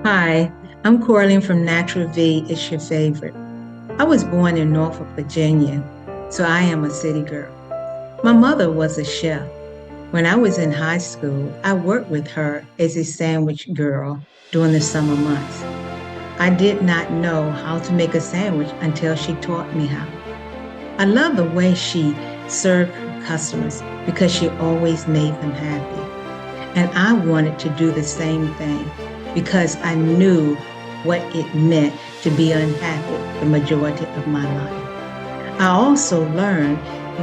Hi, I'm Coraleen from Natural V. It's your favorite. I was born in Norfolk, Virginia, so I am a city girl. My mother was a chef. When I was in high school, I worked with her as a sandwich girl during the summer months. I did not know how to make a sandwich until she taught me how. I love the way she served her customers because she always made them happy. And I wanted to do the same thing because I knew what it meant to be unhappy the majority of my life. I also learned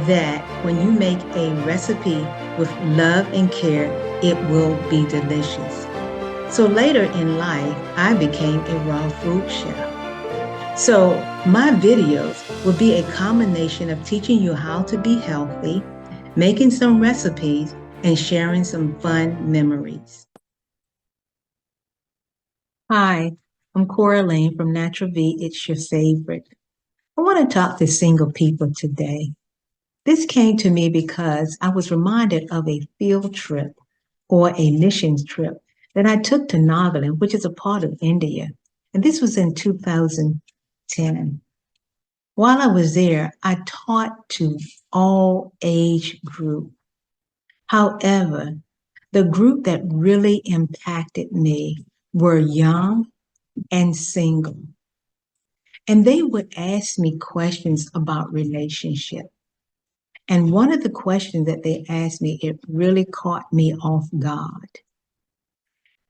that when you make a recipe with love and care, it will be delicious. So later in life, I became a raw food chef. So my videos will be a combination of teaching you how to be healthy, making some recipes, and sharing some fun memories. Hi, I'm Coraline from Natural V. It's your favorite. I want to talk to single people today. This came to me because I was reminded of a field trip or a missions trip that I took to Nagaland, which is a part of India. And this was in 2010. While I was there, I taught to all age group. However, the group that really impacted me were young and single. And they would ask me questions about relationship. And one of the questions that they asked me, it really caught me off guard.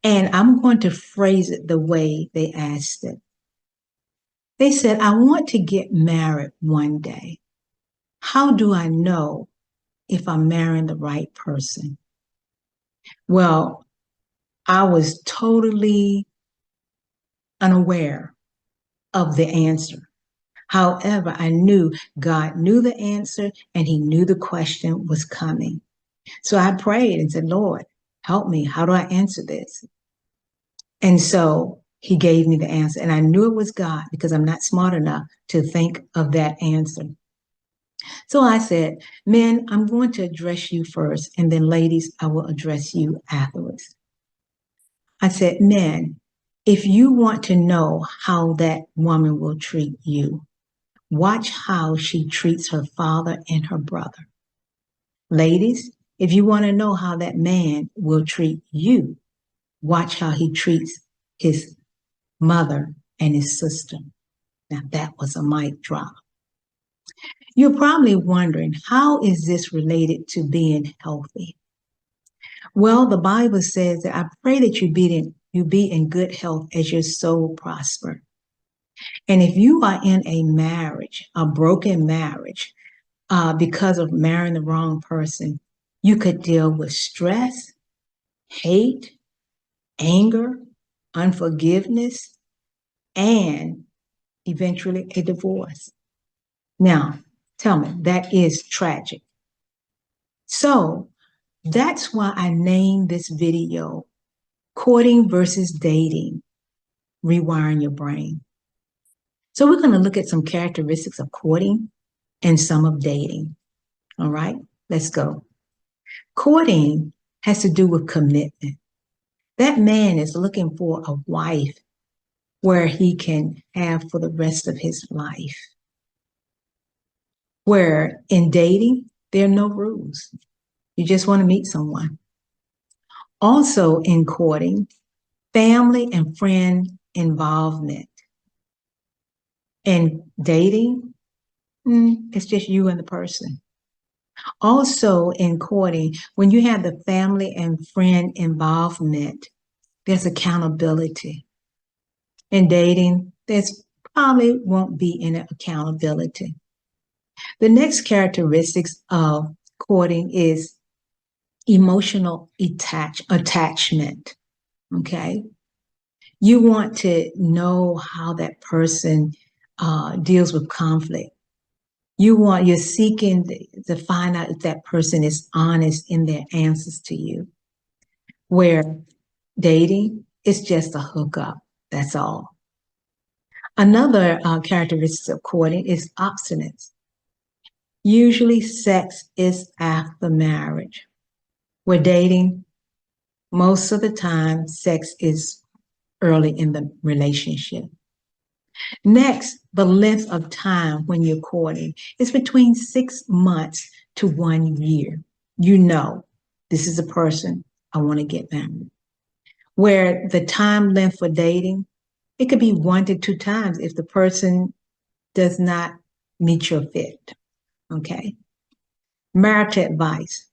And I'm going to phrase it the way they asked it. They said, I want to get married one day. How do I know if I'm marrying the right person? Well, I was totally unaware of the answer. However, I knew God knew the answer and he knew the question was coming. So I prayed and said, Lord, help me. How do I answer this? And so he gave me the answer. And I knew it was God because I'm not smart enough to think of that answer. So I said, men, I'm going to address you first. And then ladies, I will address you afterwards. I said, men, if you want to know how that woman will treat you, watch how she treats her father and her brother. Ladies, if you want to know how that man will treat you, watch how he treats his mother and his sister. Now that was a mic drop. You're probably wondering, how is this related to being healthy? Well, the Bible says that I pray that you be in good health as your soul prosper. And if you are in a marriage, a broken marriage, because of marrying the wrong person, you could deal with stress, hate, anger, unforgiveness, and eventually a divorce. Now, tell me, that is tragic. So that's why I named this video Courting versus Dating, Rewiring Your Brain. So we're going to look at some characteristics of courting and some of dating. All right, let's go. Courting has to do with commitment. That man is looking for a wife where he can have for the rest of his life. Where in dating, there are no rules. You just want to meet someone. Also in courting, family and friend involvement. In dating, it's just you and the person. Also in courting, when you have the family and friend involvement, there's accountability. In dating, there's probably won't be any accountability. The next characteristics of courting is emotional attachment. Okay. You want to know how that person deals with conflict. You're seeking to find out if that person is honest in their answers to you. Where dating is just a hookup. That's all. Another characteristic of courting is obstinance. Usually sex is after marriage. We're dating, most of the time, sex is early in the relationship. Next, the length of time when you're courting is between 6 months to 1 year. You know, this is a person I want to get married. Where the time length for dating, it could be 1 to 2 times if the person does not meet your fit. Okay. Marital advice.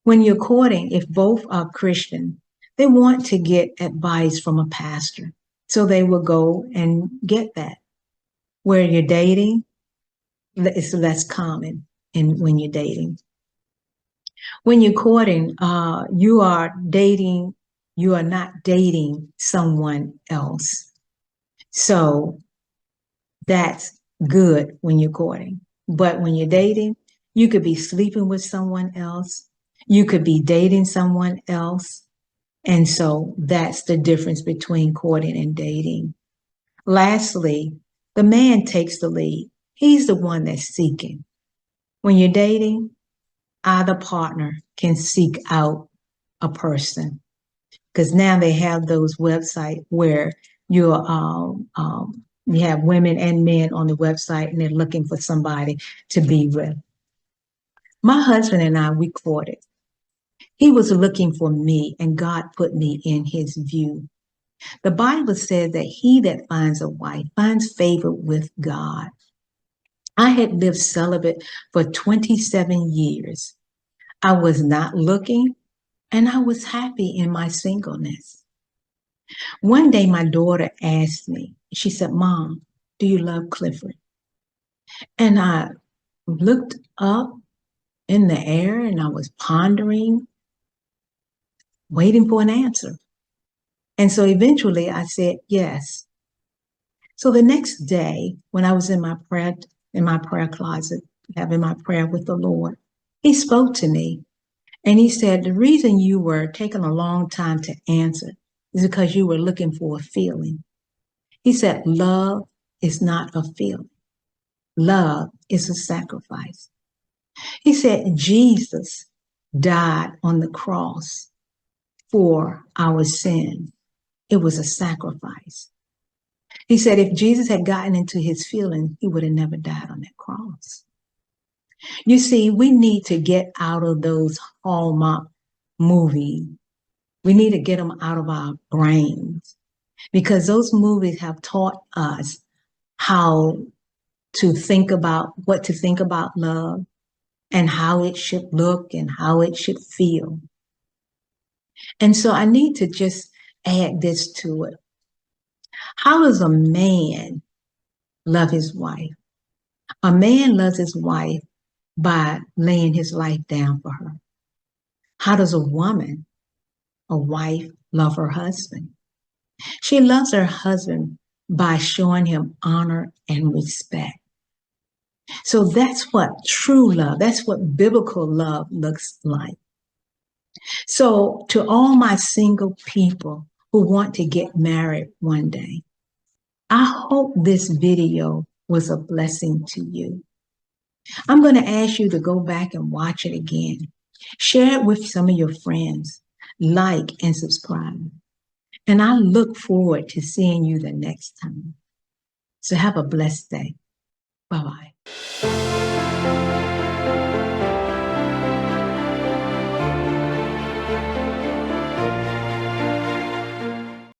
When you're courting, if both are Christian, they want to get advice from a pastor. So they will go and get that. Where you're dating, it's less common when you're dating. When you're courting, you are not dating someone else. So that's good when you're courting. But when you're dating, you could be sleeping with someone else. You could be dating someone else. And so that's the difference between courting and dating. Lastly, the man takes the lead. He's the one that's seeking. When you're dating, either partner can seek out a person because now they have those websites where you have women and men on the website and they're looking for somebody to be with. My husband and I, we courted. He was looking for me and God put me in his view. The Bible says that he that finds a wife finds favor with God. I had lived celibate for 27 years. I was not looking and I was happy in my singleness. One day my daughter asked me, she said, "Mom, do you love Clifford?" And I looked up in the air and I was pondering, waiting for an answer. And so eventually I said, yes. So the next day, when I was in my prayer closet, having my prayer with the Lord, he spoke to me and he said, the reason you were taking a long time to answer is because you were looking for a feeling. He said, love is not a feeling. Love is a sacrifice. He said, Jesus died on the cross for our sin. It was a sacrifice. He said, if Jesus had gotten into his feelings, he would have never died on that cross. You see, we need to get out of those Hallmark movies. We need to get them out of our brains because those movies have taught us how to think about what to think about love and how it should look and how it should feel. And so I need to just add this to it. How does a man love his wife? A man loves his wife by laying his life down for her. How does a wife, love her husband? She loves her husband by showing him honor and respect. So that's what true love, that's what biblical love looks like. So to all my single people who want to get married one day, I hope this video was a blessing to you. I'm going to ask you to go back and watch it again. Share it with some of your friends. Like and subscribe. And I look forward to seeing you the next time. So have a blessed day. Bye-bye.